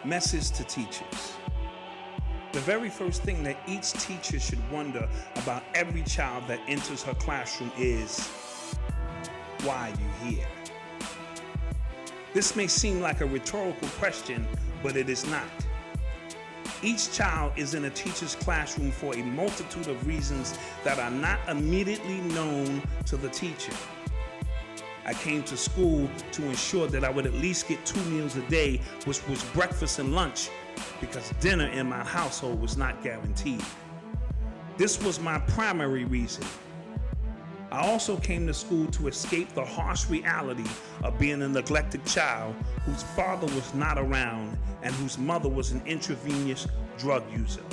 Message to teachers. The very first thing that each teacher should wonder about every child that enters her classroom is, why are you here? This may seem like a rhetorical question, but it is not. Each child is in a teacher's classroom for a multitude of reasons that are not immediately known to the teacher. I came to school to ensure that I would at least get 2 meals a day, which was breakfast and lunch, because dinner in my household was not guaranteed. This was my primary reason. I also came to school to escape the harsh reality of being a neglected child whose father was not around and whose mother was an intravenous drug user.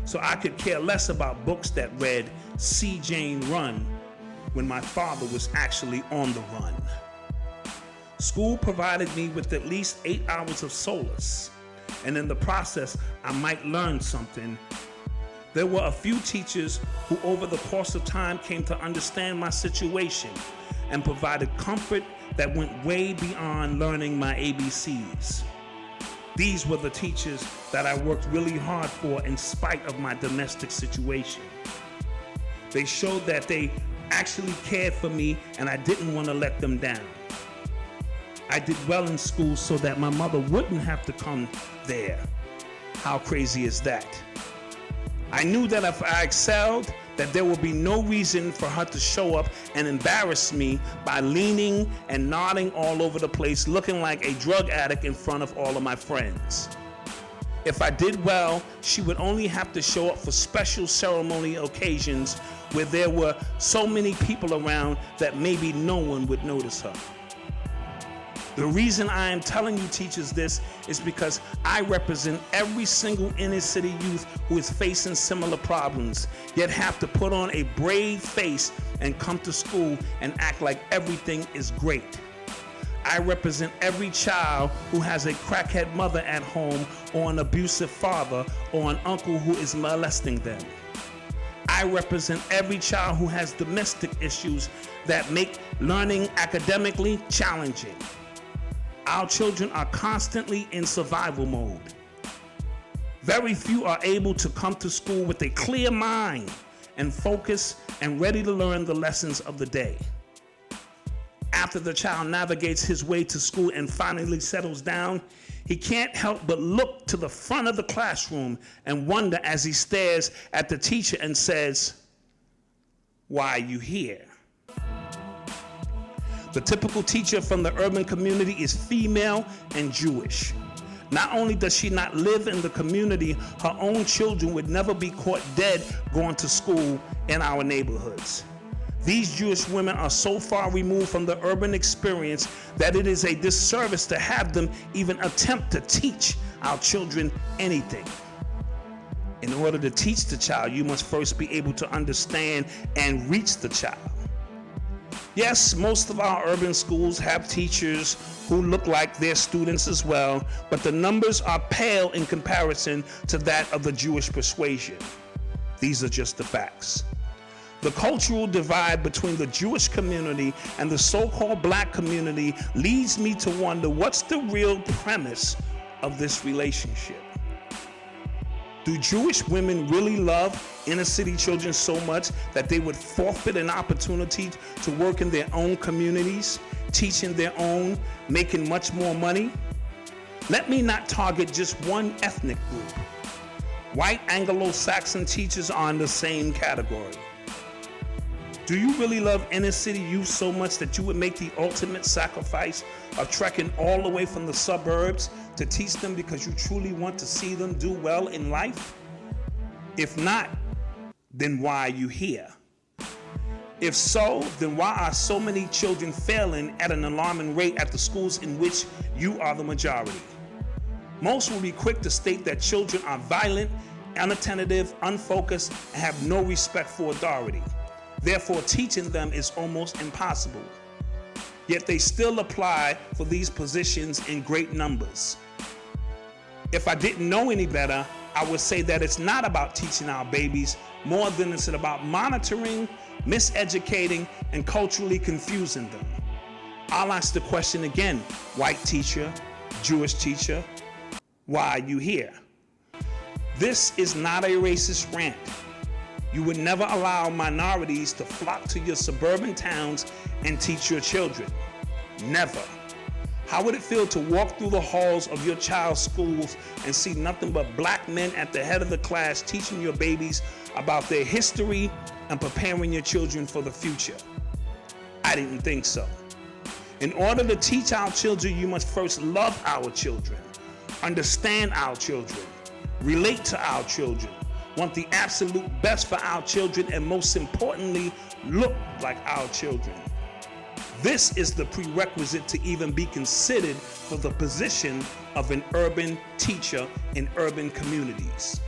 So I could care less about books that read "See Jane Run" when my father was actually on the run. School provided me with at least 8 hours of solace, and in the process, I might learn something. There were a few teachers who over the course of time came to understand my situation and provided comfort that went way beyond learning my ABCs. These were the teachers that I worked really hard for in spite of my domestic situation. They showed that they actually cared for me and I didn't want to let them down. I did well in school so that my mother wouldn't have to come there. How crazy is that? I knew that if I excelled, that there would be no reason for her to show up and embarrass me by leaning and nodding all over the place, looking like a drug addict in front of all of my friends. If I did well, she would only have to show up for special ceremonial occasions where there were so many people around that maybe no one would notice her. The reason I am telling you teachers this is because I represent every single inner city youth who is facing similar problems, yet have to put on a brave face and come to school and act like everything is great. I represent every child who has a crackhead mother at home or an abusive father or an uncle who is molesting them. I represent every child who has domestic issues that make learning academically challenging. Our children are constantly in survival mode. Very few are able to come to school with a clear mind and focus and ready to learn the lessons of the day. After the child navigates his way to school and finally settles down, he can't help but look to the front of the classroom and wonder as he stares at the teacher and says, "Why are you here?" The typical teacher from the urban community is female and Jewish. Not only does she not live in the community, her own children would never be caught dead going to school in our neighborhoods. These Jewish women are so far removed from the urban experience that it is a disservice to have them even attempt to teach our children anything. In order to teach the child, you must first be able to understand and reach the child. Yes, most of our urban schools have teachers who look like their students as well, but the numbers are pale in comparison to that of the Jewish persuasion. These are just the facts. The cultural divide between the Jewish community and the so-called black community leads me to wonder, what's the real premise of this relationship? Do Jewish women really love inner city children so much that they would forfeit an opportunity to work in their own communities, teaching their own, making much more money? Let me not target just one ethnic group. White Anglo-Saxon teachers are in the same category. Do you really love inner city youth so much that you would make the ultimate sacrifice of trekking all the way from the suburbs to teach them because you truly want to see them do well in life? If not, then why are you here? If so, then why are so many children failing at an alarming rate at the schools in which you are the majority? Most will be quick to state that children are violent, unattentive, unfocused, and have no respect for authority. Therefore, teaching them is almost impossible. Yet they still apply for these positions in great numbers. If I didn't know any better, I would say that it's not about teaching our babies more than it's about monitoring, miseducating, and culturally confusing them. I'll ask the question again, white teacher, Jewish teacher, Why are you here? This is not a racist rant. You would never allow minorities to flock to your suburban towns and teach your children. Never. How would it feel to walk through the halls of your child's schools and see nothing but black men at the head of the class teaching your babies about their history and preparing your children for the future? I didn't think so. In order to teach our children, you must first love our children, understand our children, relate to our children, want the absolute best for our children, and most importantly, look like our children. This is the prerequisite to even be considered for the position of an urban teacher in urban communities.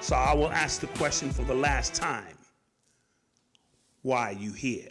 So I will ask the question for the last time. Why are you here?